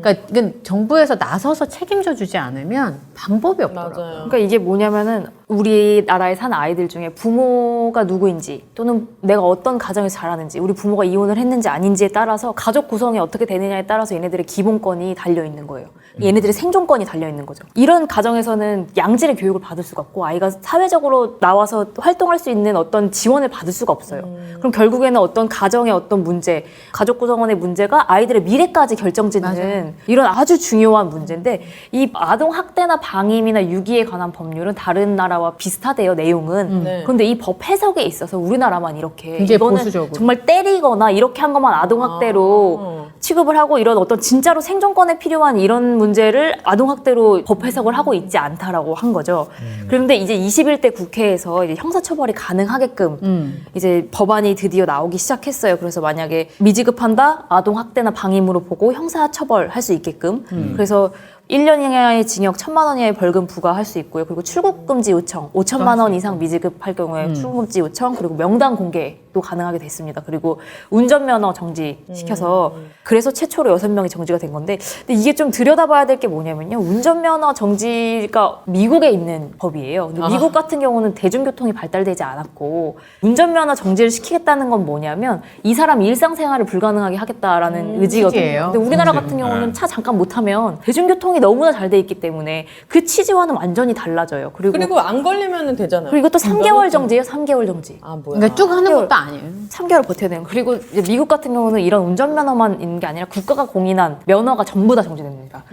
그러니까 이건 정부에서 나서서 책임져 주지 않으면 방법이 없더라고요. 맞아요. 그러니까 이게 뭐냐면은 우리나라에 사는 아이들 중에 부모가 누구인지 또는 내가 어떤 가정에서 자라는지 우리 부모가 이혼을 했는지 아닌지에 따라서 가족 구성이 어떻게 되느냐에 따라서 얘네들의 기본권이 달려있는 거예요. 얘네들의 생존권이 달려있는 거죠. 이런 가정에서는 양질의 교육을 받을 수가 없고 아이가 사회적으로 나와서 활동할 수 있는 어떤 지원을 받을 수가 없어요. 그럼 결국에는 어떤 가정의 어떤 문제, 가족 구성원의 문제가 아이들의 미래까지 결정짓는 이런 아주 중요한 문제인데 이 아동학대나 방임이나 유기에 관한 법률은 다른 나라와 비슷하대요, 내용은. 네. 그런데 이 법 해석에 있어서 우리나라만 이렇게 굉장히 이거는 보수적으로. 정말 때리거나 이렇게 한 것만 아동학대로 취급을 하고 이런 어떤 진짜로 생존권에 필요한 이런 문제를 아동학대로 법 해석을 하고 있지 않다라고 한 거죠. 그런데 이제 21대 국회에서 이제 형사처벌이 가능하게끔 이제 법안이 드디어 나오기 시작했어요. 그래서 만약에 미지급한다, 아동학대나 방임으로 보고 형사처벌할 수 있게끔. 그래서 1년 이하의 징역 1,000만 원 이하의 벌금 부과할 수 있고요. 그리고 출국금지 요청 5천만 원 이상 미지급할 경우에 출국금지 요청 그리고 명단 공개도 가능하게 됐습니다. 그리고 운전면허 정지시켜서 그래서 최초로 6명이 정지가 된 건데 근데 이게 좀 들여다봐야 될 게 뭐냐면요. 운전면허 정지가 미국에 있는 법이에요. 근데 미국 같은 경우는 대중교통이 발달되지 않았고 운전면허 정지를 시키겠다는 건 뭐냐면 이 사람 일상생활을 불가능하게 하겠다라는 의지거든요. 취지예요. 근데 우리나라 같은 경우는 차 잠깐 못 타면 대중교통이 너무나 잘 돼 있기 때문에 그 취지와는 완전히 달라져요. 그리고 안 걸리면 되잖아요. 또 3개월 정지예요. 3개월 정지. 아 뭐야? 그러니까 쭉 하는 것도 아니에요. 3개월 버텨야 돼요. 그리고 이제 미국 같은 경우는 이런 운전면허만 있는 게 아니라 국가가 공인한 면허가 전부 다 정지됩니다.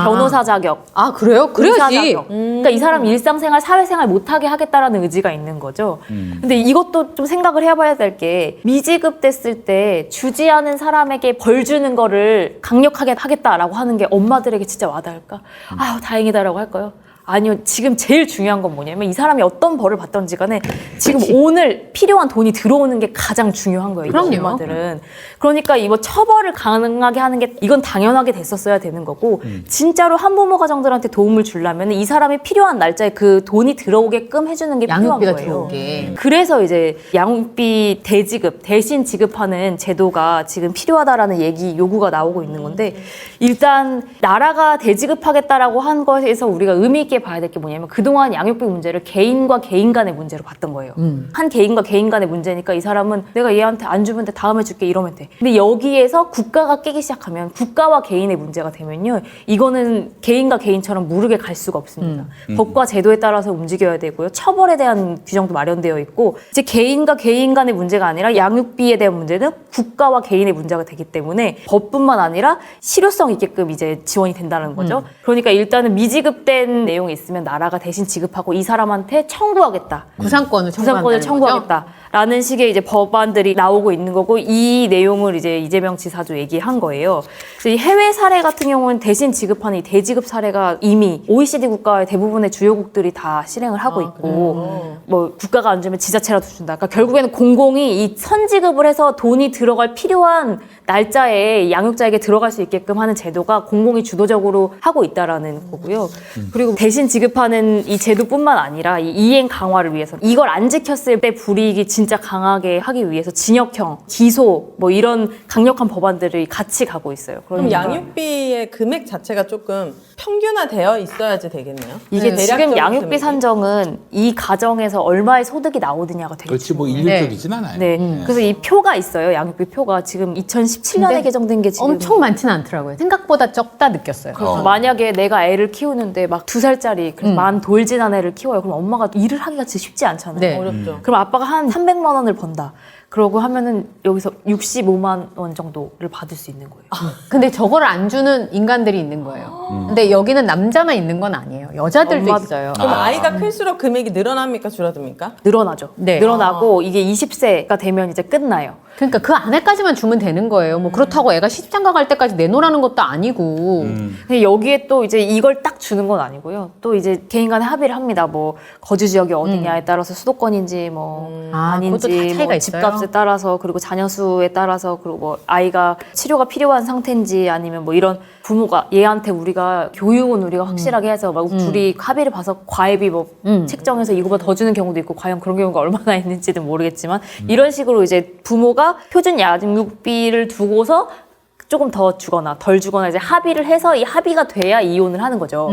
변호사 자격, 아 그래요? 의사 그래야지. 자격. 그러니까 이 사람 일상생활, 사회생활 못하게 하겠다라는 의지가 있는 거죠. 근데 이것도 좀 생각을 해봐야 될 게 미지급 됐을 때 주지 않은 사람에게 벌 주는 거를 강력하게 하겠다라고 하는 게 엄마들에게 진짜 와닿을까? 아유 다행이다라고 할까요? 아니요. 지금 제일 중요한 건 뭐냐면 이 사람이 어떤 벌을 받던지 간에 지금 오늘 필요한 돈이 들어오는 게 가장 중요한 거예요. 이 그럼요. 엄마들은. 그러니까 이거 처벌을 가능하게 하는 게 이건 당연하게 됐었어야 되는 거고 진짜로 한부모 가정들한테 도움을 주려면 이 사람이 필요한 날짜에 그 돈이 들어오게끔 해주는 게 필요한 양육비가 거예요. 들어오게. 그래서 이제 양육비 대지급, 대신 지급하는 제도가 지금 필요하다라는 요구가 나오고 있는 건데 일단 나라가 대지급하겠다라고 한 것에서 우리가 의미 있게 봐야 될 게 뭐냐면 그동안 양육비 문제를 개인과 개인 간의 문제로 봤던 거예요. 한 개인과 개인 간의 문제니까 이 사람은 내가 얘한테 안 주면 돼, 다음에 줄게 이러면 돼. 근데 여기에서 국가가 끼기 시작하면 국가와 개인의 문제가 되면요. 이거는 개인과 개인처럼 무르게 갈 수가 없습니다. 법과 제도에 따라서 움직여야 되고요. 처벌에 대한 규정도 마련되어 있고 이제 개인과 개인 간의 문제가 아니라 양육비에 대한 문제는 국가와 개인의 문제가 되기 때문에 법뿐만 아니라 실효성 있게끔 이제 지원이 된다는 거죠. 그러니까 일단은 미지급된 내용이 있으면 나라가 대신 지급하고 이 사람한테 청구하겠다. 구상권을 구상권을 청구하겠다라는 식의 이제 법안들이 나오고 있는 거고 이 내용을 이제 이재명 지사도 얘기한 거예요. 그래서 이 해외 사례 같은 경우는 대신 지급하는 이 대지급 사례가 이미 OECD 국가의 대부분의 주요국들이 다 실행을 하고 있고 뭐 국가가 안 주면 지자체라도 준다. 그러니까 결국에는 공공이 이 선지급을 해서 돈이 들어갈 필요한 날짜에 양육자에게 들어갈 수 있게끔 하는 제도가 공공이 주도적으로 하고 있다라는 거고요. 그리고 대신 지급하는 이 제도뿐만 아니라 이 이행 강화를 위해서 이걸 안 지켰을 때 불이익이 진짜 강하게 하기 위해서 징역형, 기소 뭐 이런 강력한 법안들이 같이 가고 있어요. 그럼 그러니까 양육비의 금액 자체가 조금 평균화되어 있어야지 되겠네요. 이게 네. 지금 대략적인 양육비 금액이. 산정은 이 가정에서 얼마의 소득이 나오느냐가 되게 그렇지 뭐 중요해요. 일률적이진 않아요. 네. 그래서 이 표가 있어요. 양육비 표가 지금 2017년에 근데 개정된 게 지금 엄청 많지는 않더라고요. 생각보다 적다 느꼈어요. 그래서 만약에 내가 애를 키우는데 막 2살짜리 그래서 만 돌진한 애를 키워요. 그럼 엄마가 일을 하기가 진짜 쉽지 않잖아요. 네. 어렵죠. 그럼 아빠가 한 300만 원을 번다. 그러고 하면은 여기서 65만 원 정도를 받을 수 있는 거예요. 근데 저거를 안 주는 인간들이 있는 거예요. 근데 여기는 남자만 있는 건 아니에요. 여자들도 엄마도- 있어요. 그럼 아이가 클수록 금액이 늘어납니까 줄어듭니까? 늘어나죠. 네. 늘어나고 이게 20세가 되면 이제 끝나요. 그러니까 그 안에까지만 주면 되는 거예요. 뭐 그렇다고 애가 시집장가 갈 때까지 내놓으라는 것도 아니고. 근데 여기에 또 이제 이걸 딱 주는 건 아니고요. 또 이제 개인 간에 합의를 합니다. 뭐 거주 지역이 어디냐에 따라서 수도권인지 뭐 아, 아닌지 그것도 다 차이가 뭐 있어요? 집값에 따라서 그리고 자녀 수에 따라서 그리고 뭐 아이가 치료가 필요한 상태인지 아니면 뭐 이런 부모가 얘한테 우리가 교육은 우리가 확실하게 해서 막 둘이 합의를 봐서 과외비 뭐 책정해서 이거보다 더 주는 경우도 있고 과연 그런 경우가 얼마나 있는지는 모르겠지만 이런 식으로 이제 부모가 표준 양육비를 두고서 조금 더 주거나 덜 주거나 이제 합의를 해서 이 합의가 돼야 이혼을 하는 거죠.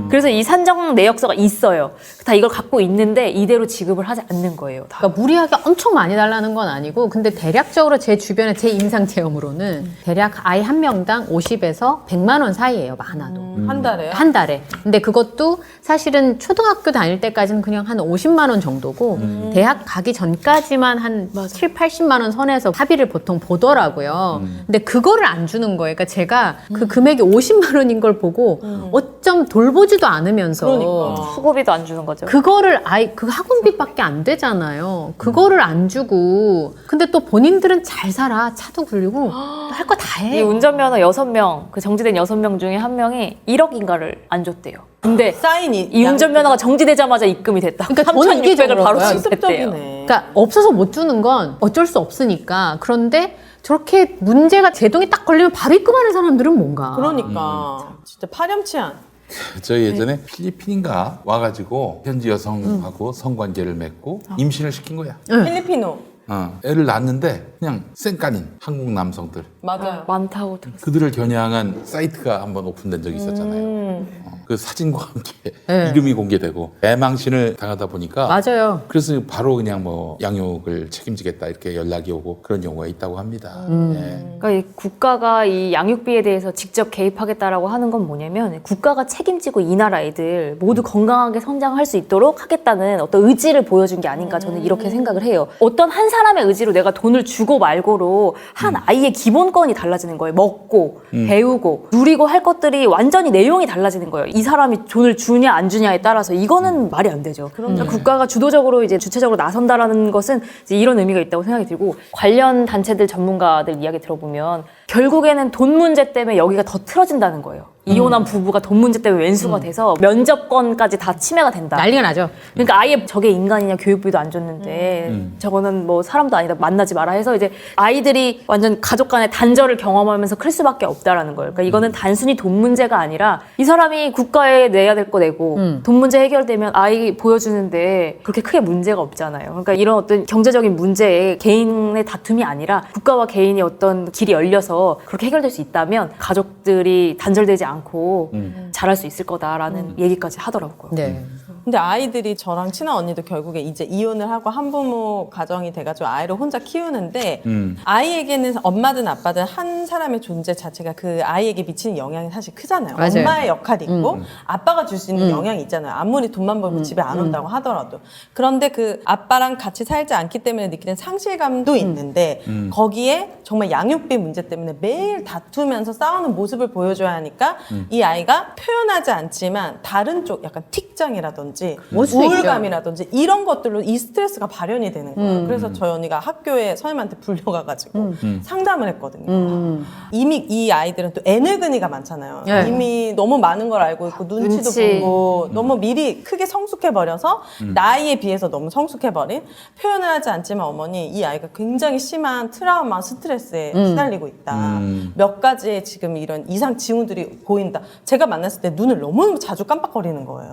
그래서 이 산정 내역서가 있어요. 다 이걸 갖고 있는데 이대로 지급을 하지 않는 거예요. 다. 그러니까 무리하게 엄청 많이 달라는 건 아니고 근데 대략적으로 제 주변에 제 임상 체험으로는 대략 아이 한 명당 50에서 100만 원 사이예요. 많아도. 한 달에요? 한 달에. 근데 그것도 사실은 초등학교 다닐 때까지는 그냥 한 50만 원 정도고 대학 가기 전까지만 한 7, 80만 원 선에서 합의를 보통 보더라고요. 근데 그거를 안 주는 거예요. 그러니까 제가 그 금액이 50만 원인 걸 보고 어쩜 돌보지도 않으면서 그러니까. 수고비도 안 주는 거죠. 그거를 그 학원비밖에 안 되잖아요. 그거를 안 주고 근데 또 본인들은 잘 살아. 차도 굴리고 할 거 다 이 해. 운전면허 6명, 그 정지된 6명 중에 한 명이 1억인가를 안 줬대요. 근데 사인이 이 운전면허가 정지되자마자 입금이 됐다. 그러니까 저는 이게 3,600을 바로 저런 거야. 지급했대요. 실습적이네. 그러니까 없어서 못 주는 건 어쩔 수 없으니까. 그런데 저렇게 문제가 제동이 딱 걸리면 바로 입금하는 사람들은 뭔가. 그러니까 진짜 파렴치한. 저희 예전에 필리핀인가 와가지고 현지 여성하고 성관계를 맺고 임신을 시킨 거야. 필리피노. 애를 낳았는데 그냥 쌩까닌 한국 남성들 맞아요. 많다고 들었어요. 그들을 겨냥한 사이트가 한번 오픈된 적이 있었잖아요. 그 사진과 함께 네. 이름이 공개되고 애망신을 당하다 보니까 맞아요. 그래서 바로 그냥 뭐 양육을 책임지겠다 이렇게 연락이 오고 그런 경우가 있다고 합니다. 예. 그러니까 이 국가가 이 양육비에 대해서 직접 개입하겠다라고 하는 건 뭐냐면 국가가 책임지고 이 나라 애들 모두 건강하게 성장할 수 있도록 하겠다는 어떤 의지를 보여준 게 아닌가 저는 이렇게 생각을 해요. 어떤 한 사람의 의지로 내가 돈을 주고 말고로 한 아이의 기본권이 달라지는 거예요. 먹고 배우고 누리고 할 것들이 완전히 내용이 달라지는 거예요. 이 사람이 돈을 주냐 안 주냐에 따라서 이거는 말이 안 되죠. 그러니까 국가가 주도적으로 이제 주체적으로 나선다라는 것은 이제 이런 의미가 있다고 생각이 들고 관련 단체들 전문가들 이야기 들어보면 결국에는 돈 문제 때문에 여기가 더 틀어진다는 거예요. 이혼한 부부가 돈 문제 때문에 왼수가 돼서 면접권까지 다 침해가 된다. 난리가 나죠. 그러니까 아예 저게 인간이냐 교육비도 안 줬는데 저거는 뭐 사람도 아니다 만나지 마라 해서 이제 아이들이 완전 가족 간의 단절을 경험하면서 클 수밖에 없다라는 거예요. 그러니까 이거는 단순히 돈 문제가 아니라 이 사람이 국가에 내야 될 거 내고 돈 문제 해결되면 아이 보여주는데 그렇게 크게 문제가 없잖아요. 그러니까 이런 어떤 경제적인 문제에 개인의 다툼이 아니라 국가와 개인이 어떤 길이 열려서 그렇게 해결될 수 있다면 가족들이 단절되지 않고 잘할 수 있을 거다라는 얘기까지 하더라고요. 네. 근데 아이들이 저랑 친한 언니도 결국에 이제 이혼을 하고 한부모 가정이 돼가지고 아이를 혼자 키우는데 아이에게는 엄마든 아빠든 한 사람의 존재 자체가 그 아이에게 미치는 영향이 사실 크잖아요. 맞아요. 엄마의 역할이 있고 아빠가 줄 수 있는 영향이 있잖아요. 아무리 돈만 벌고 집에 안 온다고 하더라도. 그런데 그 아빠랑 같이 살지 않기 때문에 느끼는 상실감도 있는데 거기에 정말 양육비 문제 때문에 매일 다투면서 싸우는 모습을 보여줘야 하니까 이 아이가 표현하지 않지만 다른 쪽 약간 틱장이라든지 불안이라든지 올 수도 있죠. 우울감이라든지 이런 것들로 이 스트레스가 발현이 되는 거예요. 그래서 저희 언니가 학교에 선생님한테 불려가가지고 상담을 했거든요. 이미 이 아이들은 또 애늙은이가 많잖아요. 네. 이미 너무 많은 걸 알고 있고 눈치도 눈치. 보고 너무 미리 크게 성숙해버려서 나이에 비해서 너무 성숙해버린, 표현을 하지 않지만 어머니 이 아이가 굉장히 심한 트라우마, 스트레스에 시달리고 있다. 몇 가지의 지금 이런 이상 징후들이 보인다. 제가 만났을 때 눈을 너무 자주 깜빡거리는 거예요.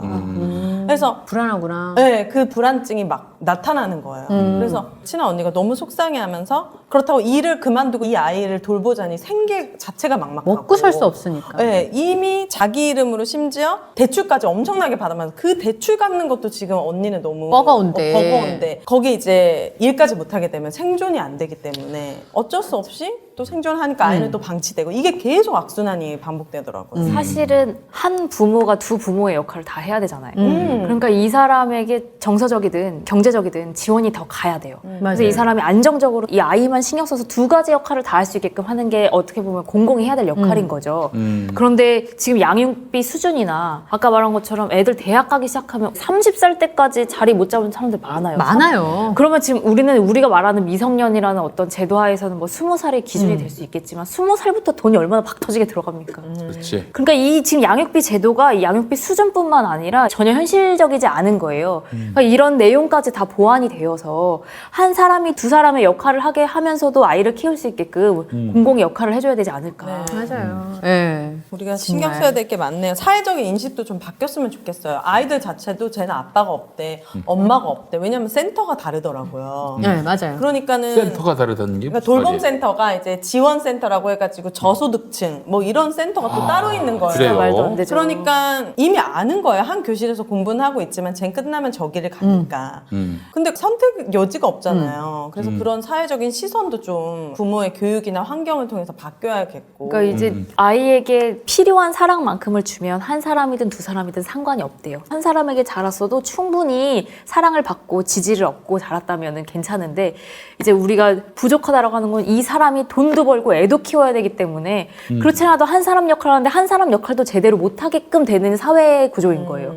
그래서 불안하구나. 네, 그 불안증이 막 나타나는 거예요. 그래서 친한 언니가 너무 속상해하면서 그렇다고 일을 그만두고 이 아이를 돌보자니 생계 자체가 막막하고 먹고 살 수 없으니까. 네, 이미 자기 이름으로 심지어 대출까지 엄청나게 받으면서 그 대출 갚는 것도 지금 언니는 너무 버거운데. 버거운데 거기 이제 일까지 못하게 되면 생존이 안 되기 때문에 어쩔 수 없이 또 생존하니까 아이는 또 방치되고 이게 계속 악순환이 반복되더라고요. 사실은 한 부모가 두 부모의 역할을 다 해야 되잖아요. 음. 그러니까 이 사람에게 정서적이든 경제적이든 지원이 더 가야 돼요. 그래서 맞아요. 이 사람이 안정적으로 이 아이만 신경 써서 두 가지 역할을 다 할 수 있게끔 하는 게 어떻게 보면 공공이 해야 될 역할인 거죠. 그런데 지금 양육비 수준이나 아까 말한 것처럼 애들 대학 가기 시작하면 30살 때까지 자리 못 잡은 사람들 많아요. 많아요. 그러면 지금 우리가 말하는 미성년이라는 어떤 제도하에서는 뭐 20살이 기준이 될 수 있겠지만 20살부터 돈이 얼마나 박 터지게 들어갑니까? 그렇지. 그러니까 이 지금 양육비 제도가 이 양육비 수준뿐만 아니라 전혀 현실적이지 않은 거예요. 그러니까 이런 내용까지 다 보완이 되어서 한 사람이 두 사람의 역할을 하게 하면서도 아이를 키울 수 있게끔 공공의 역할을 해줘야 되지 않을까. 맞아요. 네. 우리가 신경 써야 될 게 많네요. 사회적인 인식도 좀 바뀌었으면 좋겠어요. 아이들 자체도 쟤는 아빠가 없대, 엄마가 없대. 왜냐면 센터가 다르더라고요. 네, 맞아요. 그러니까는 센터가 다르다는 게 그러니까 무슨 말이에요? 돌봄센터가 이제 지원센터라고 해가지고 저소득층 뭐 이런 센터가 또 따로 있는 거예요. 그래요? 말도 안 되죠. 그러니까 이미 아는 거예요. 한 교실에서 공부는 하고 있지만 쟤 끝나면 저기를 가니까. 근데 선택 여지가 없잖아요. 그래서 그런 사회적인 시선도 좀 부모의 교육이나 환경을 통해서 바뀌어야겠고. 그러니까 이제 아이에게 필요한 사랑만큼을 주면 한 사람이든 두 사람이든 상관이 없대요. 한 사람에게 자랐어도 충분히 사랑을 받고 지지를 얻고 자랐다면 괜찮은데 이제 우리가 부족하다라고 하는 건 이 사람이 돈도 벌고 애도 키워야 되기 때문에 그렇지 않아도 한 사람 역할을 하는데 한 사람 역할도 제대로 못하게끔 되는 사회 구조인 거예요.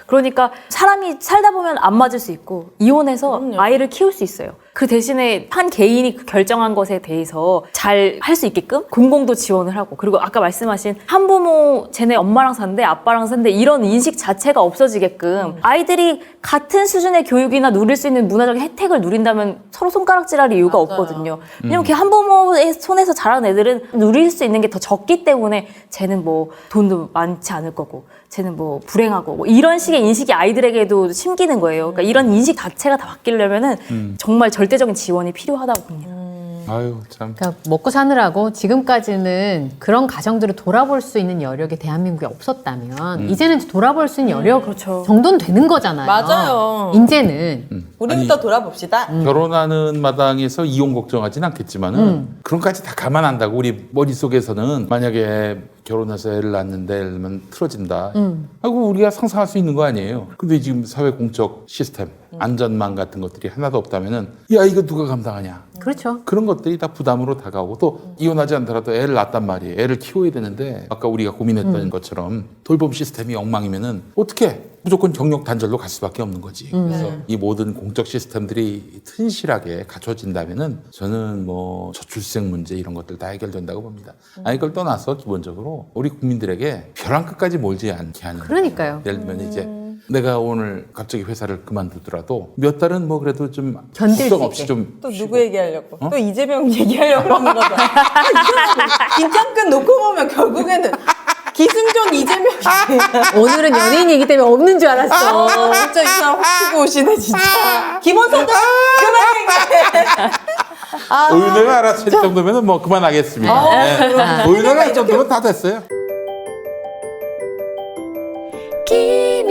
그러니까 사람이 살다 보면 안 맞을 수 있고 이혼해서 그럼요. 아이를 키울 수 있어요. 그 대신에 한 개인이 결정한 것에 대해서 잘 할 수 있게끔 공공도 지원을 하고 그리고 아까 말씀하신 한부모 쟤네 엄마랑 산대 아빠랑 산대 이런 인식 자체가 없어지게끔 아이들이 같은 수준의 교육이나 누릴 수 있는 문화적인 혜택을 누린다면 서로 손가락질할 이유가 맞아요. 없거든요. 왜냐면 그 한부모의 손에서 자란 애들은 누릴 수 있는 게 더 적기 때문에 쟤는 뭐 돈도 많지 않을 거고 쟤는 뭐 불행하고 뭐 이런 식의 인식이 아이들에게도 심기는 거예요. 그러니까 이런 인식 자체가 다 바뀌려면은 정말 절대적인 지원이 필요하다고 봅니다. 아유 참. 그러니까 먹고 사느라고 지금까지는 그런 가정들을 돌아볼 수 있는 여력이 대한민국에 없었다면 이제는 돌아볼 수 있는 여력 그렇죠. 정도는 되는 거잖아요. 맞아요. 이제는 우리부터 돌아봅시다. 결혼하는 마당에서 이혼 걱정하진 않겠지만은 그런까지 다 감안한다고 우리 머릿속에서는 만약에 결혼해서 애를 낳는데 예를 들면 틀어진다 하고 우리가 상상할 수 있는 거 아니에요. 근데 지금 사회 공적 시스템 안전망 같은 것들이 하나도 없다면은 야 이거 누가 감당하냐 그렇죠. 그런 것들이 다 부담으로 다가오고 또 이혼하지 않더라도 애를 낳았단 말이에요. 애를 키워야 되는데 아까 우리가 고민했던 것처럼 돌봄 시스템이 엉망이면은 어떻게 무조건 경력 단절로 갈 수밖에 없는 거지. 그래서 이 모든 공적 시스템들이 튼실하게 갖춰진다면은 저는 뭐 저출생 문제 이런 것들 다 해결된다고 봅니다. 아니 이걸 떠나서 기본적으로 우리 국민들에게 벼랑 끝까지 몰지 않게 하는. 그러니까요. 예를 들면 이제 내가 오늘 갑자기 회사를 그만두더라도 몇 달은 뭐 그래도 좀 견딜 수 걱정 없이 있게. 좀 또 누구 얘기하려고? 또 이재명 얘기하려고 하는 거죠. 긴장끈 놓고 보면 결국에는 기승전 이재명이지. 오늘은 연예인이기 때문에 없는 줄 알았어. 진짜 이 사람 혹 치고 오시네 진짜. 김원석도 그만 얘기해. 오윤회가 알아챌 정도면은 뭐 그만하겠습니다. 네. 오윤회가 이 정도면 다 됐어요. 김